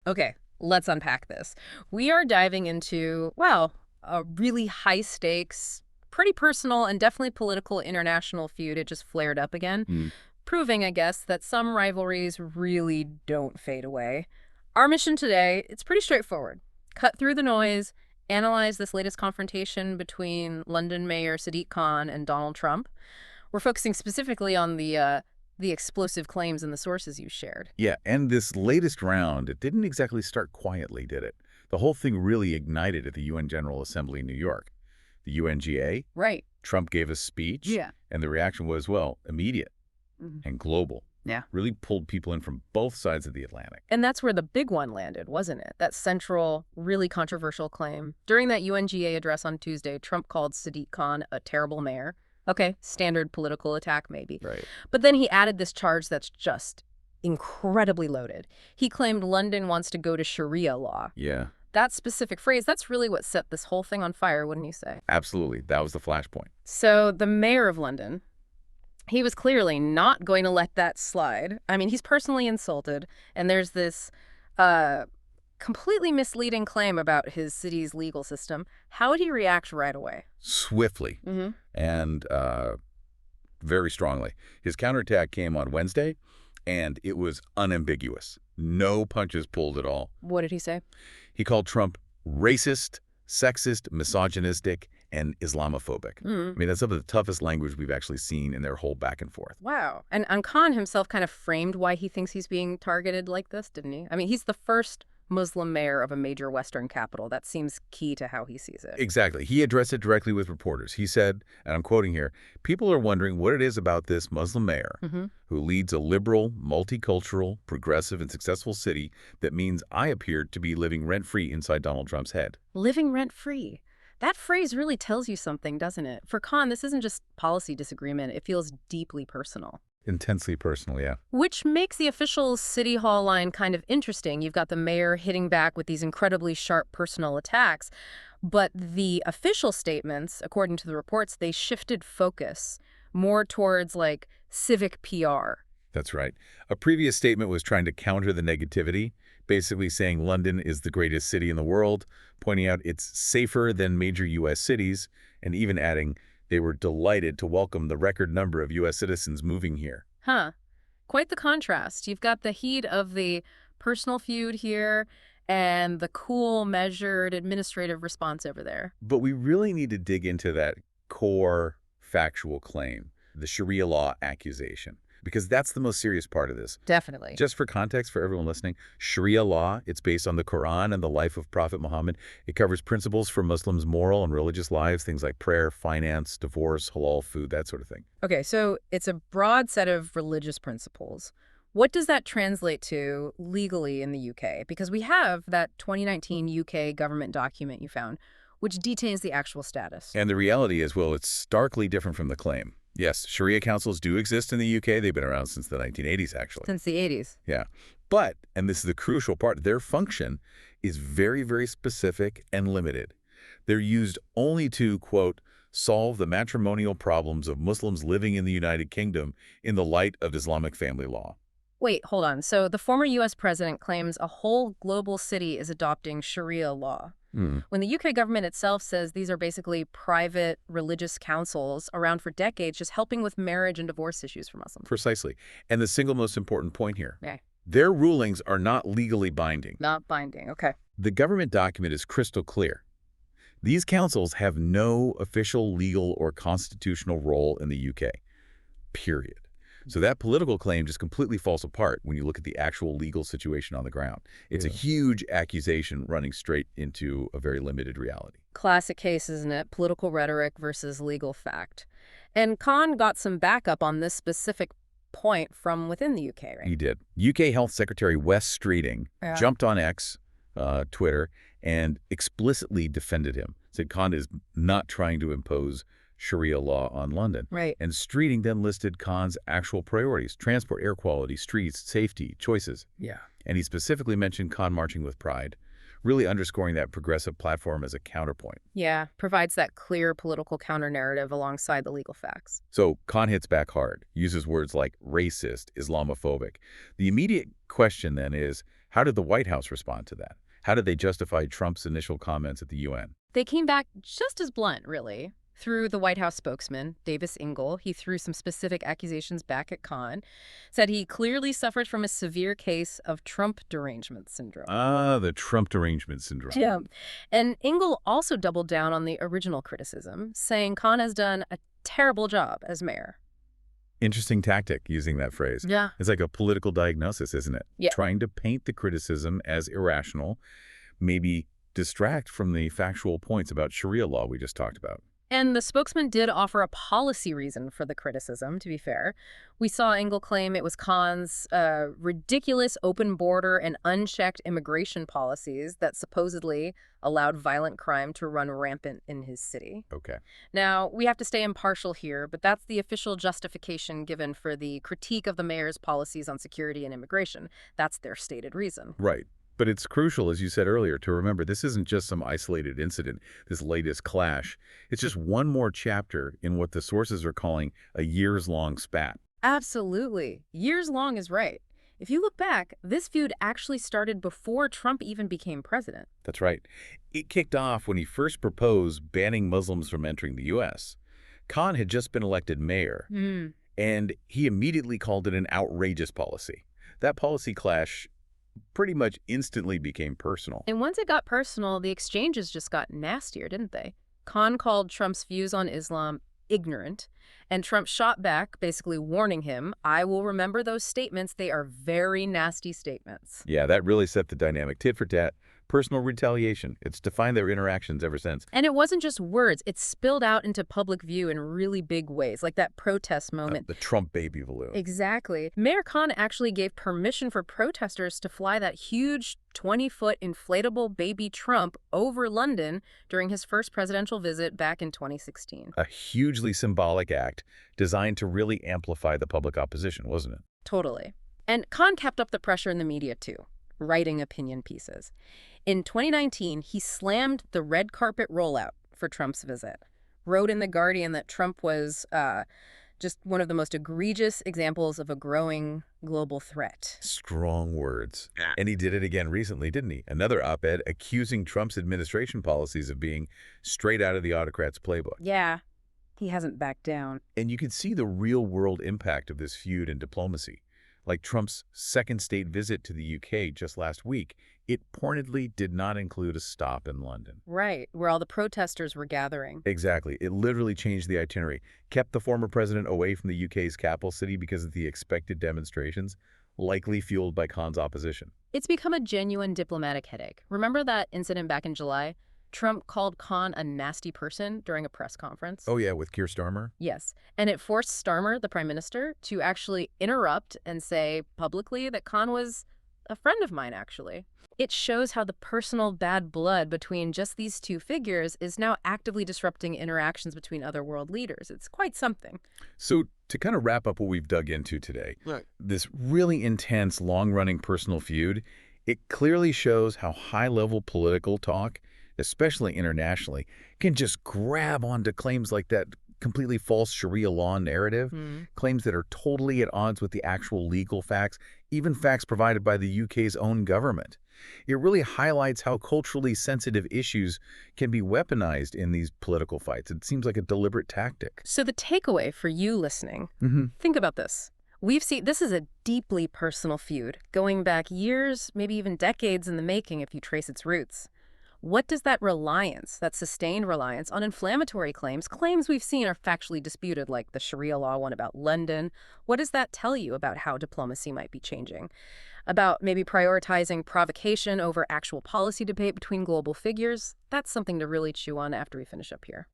Okay, let's unpack this. We are diving into, well, a really high-stakes, pretty personal, and definitely political international feud. It just flared up again, Mm. proving, I guess, that some rivalries really don't fade away. Our mission today, it's pretty straightforward. Cut through the noise, analyze this latest confrontation between London Mayor Sadiq Khan and Donald Trump. We're focusing specifically on the explosive claims and the sources you shared. Yeah, and this latest round, it didn't exactly start quietly, did it? The whole thing really ignited at the UN General Assembly in New York. The UNGA, Right. Trump gave a speech, Yeah. and the reaction was, well, immediate Mhm. and global. Yeah. Really pulled people in from both sides of the Atlantic. And that's where the big one landed, wasn't it? That central, really controversial claim. During that UNGA address on Tuesday, Trump called Sadiq Khan a terrible mayor. Okay, standard political attack maybe. Right. But then he added this charge that's just incredibly loaded. He claimed London wants to go to Sharia law. Yeah, That specific phrase, that's really what set this whole thing on fire, wouldn't you say? absolutely. That was the flashpoint. So the mayor of London, he was clearly not going to let that slide. I mean, he's personally insulted, and there's this uh, completely misleading claim about his city's legal system. How would he react right away? Swiftly Mm-hmm. and very strongly. His counterattack came on Wednesday, and it was unambiguous. No punches pulled at all. What did he say? He called Trump racist, sexist, misogynistic, and Islamophobic. Mm. I mean, that's some of the toughest language we've actually seen in their whole back and forth. Wow. And Khan himself kind of framed why he thinks he's being targeted like this, didn't he? I mean, he's the first Muslim mayor of a major Western capital. That seems key to how he sees it. Exactly. He addressed it directly with reporters. He said, and I'm quoting here, people are wondering what it is about this Muslim mayor Mm-hmm. who leads a liberal, multicultural, progressive, and successful city that means I appeared to be living rent-free inside Donald Trump's head. Living rent-free. That phrase really tells you something, doesn't it? For Khan, this isn't just policy disagreement. It feels deeply personal. Intensely personal, yeah. Which makes the official City Hall line kind of interesting. You've got the mayor hitting back with these incredibly sharp personal attacks. But the official statements, according to the reports, they shifted focus more towards, like, civic PR. That's right. A previous statement was trying to counter the negativity, basically saying London is the greatest city in the world, pointing out it's safer than major U.S. cities, and even adding they were delighted to welcome the record number of U.S. citizens moving here. Huh. Quite the contrast. You've got the heat of the personal feud here and the cool, measured administrative response over there. But we really need to dig into that core factual claim, the Sharia law accusation, because that's the most serious part of this. Definitely. Just for context for everyone listening, Sharia law, it's based on the Quran and the life of Prophet Muhammad. It covers principles for Muslims' moral and religious lives, things like prayer, finance, divorce, halal food, that sort of thing. Okay, so it's a broad set of religious principles. What does that translate to legally in the UK? Because we have that 2019 UK government document you found, which details the actual status. And the reality is, well, it's starkly different from the claim. Yes, Sharia councils do exist in the UK. They've been around since the 1980s, actually. Since the 80s. Yeah. But, and this is the crucial part, their function is very, very specific and limited. They're used only to, quote, solve the matrimonial problems of Muslims living in the United Kingdom in the light of Islamic family law. Wait, hold on. So the former U.S. president claims a whole global city is adopting Sharia law, when the UK government itself says these are basically private religious councils around for decades just helping with marriage and divorce issues for Muslims. Precisely. And the single most important point here, Okay. their rulings are not legally binding. Not binding. Okay. The government document is crystal clear. These councils have no official legal or constitutional role in the UK, period. So that political claim just completely falls apart when you look at the actual legal situation on the ground. It's a huge accusation running straight into a very limited reality. Classic case, isn't it? Political rhetoric versus legal fact. And Khan got some backup on this specific point from within the UK, right? He did. UK Health Secretary Wes Streeting jumped on X, Twitter, and explicitly defended him. Said Khan is not trying to impose Sharia law on London. Right. And Streeting then listed Khan's actual priorities: transport, air quality, streets, safety, choices. Yeah. And he specifically mentioned Khan marching with pride, really underscoring that progressive platform as a counterpoint. Yeah, provides that clear political counter-narrative alongside the legal facts. So Khan hits back hard, uses words like racist, Islamophobic. The immediate question then is, How did the White House respond to that? How did they justify Trump's initial comments at the UN? They came back just as blunt, really. Through the White House spokesman, Davis Ingle, he threw some specific accusations back at Khan, said he clearly suffered from a severe case of Trump derangement syndrome. Ah, the Trump derangement syndrome. Yeah. And Ingle also doubled down on the original criticism, saying Khan has done a terrible job as mayor. Interesting tactic, using that phrase. Yeah. It's like a political diagnosis, isn't it? Yeah. Trying to paint the criticism as irrational, maybe distract from the factual points about Sharia law we just talked about. And the spokesman did offer a policy reason for the criticism, to be fair. We saw Engel claim it was Khan's ridiculous open border and unchecked immigration policies that supposedly allowed violent crime to run rampant in his city. Okay. Now, we have to stay impartial here, but that's the official justification given for the critique of the mayor's policies on security and immigration. That's their stated reason. Right. But it's crucial, as you said earlier, to remember this isn't just some isolated incident, this latest clash. It's just one more chapter in what the sources are calling a years-long spat. Absolutely. Years long is right. If you look back, this feud actually started before Trump even became president. That's right. It kicked off when he first proposed banning Muslims from entering the U.S. Khan had just been elected mayor, and he immediately called it an outrageous policy. That policy clash pretty much instantly became personal. And once it got personal, the exchanges just got nastier, didn't they? Khan called Trump's views on Islam ignorant, and Trump shot back, basically warning him, I will remember those statements. They are very nasty statements. Yeah, that really set the dynamic. Tit for tat, personal retaliation. It's defined their interactions ever since. And it wasn't just words. It spilled out into public view in really big ways, like that protest moment. The Trump baby balloon. Exactly. Mayor Khan actually gave permission for protesters to fly that huge 20-foot inflatable baby Trump over London during his first presidential visit back in 2016. A hugely symbolic act designed to really amplify the public opposition, wasn't it? Totally. And Khan kept up the pressure in the media, too, writing opinion pieces. In 2019, he slammed the red carpet rollout for Trump's visit, wrote in The Guardian that Trump was just one of the most egregious examples of a growing global threat. Strong words. And he did it again recently, didn't he? Another op-ed accusing Trump's administration policies of being straight out of the autocrat's playbook. Yeah, he hasn't backed down. And you can see the real-world impact of this feud in diplomacy. Like Trump's second state visit to the UK just last week, it pointedly did not include a stop in London. Right, where all the protesters were gathering. Exactly. It literally changed the itinerary, kept the former president away from the UK's capital city because of the expected demonstrations, likely fueled by Khan's opposition. It's become a genuine diplomatic headache. Remember that incident back in July? Trump called Khan a nasty person during a press conference. Oh, yeah, with Keir Starmer? Yes, and it forced Starmer, the prime minister, to actually interrupt and say publicly that Khan was a friend of mine, actually. It shows how the personal bad blood between just these two figures is now actively disrupting interactions between other world leaders. It's quite something. So to kind of wrap up what we've dug into today, Right. this really intense, long-running personal feud, it clearly shows how high-level political talk, especially internationally, can just grab onto claims like that completely false Sharia law narrative, claims that are totally at odds with the actual legal facts, even facts provided by the UK's own government. It really highlights how culturally sensitive issues can be weaponized in these political fights. It seems like a deliberate tactic. So the takeaway for you listening, think about this. We've seen this is a deeply personal feud, going back years, maybe even decades in the making if you trace its roots. What does that reliance, that sustained reliance on inflammatory claims we've seen are factually disputed, like the Sharia law one about London, what does that tell you about how diplomacy might be changing? About maybe prioritizing provocation over actual policy debate between global figures? That's something to really chew on after we finish up here.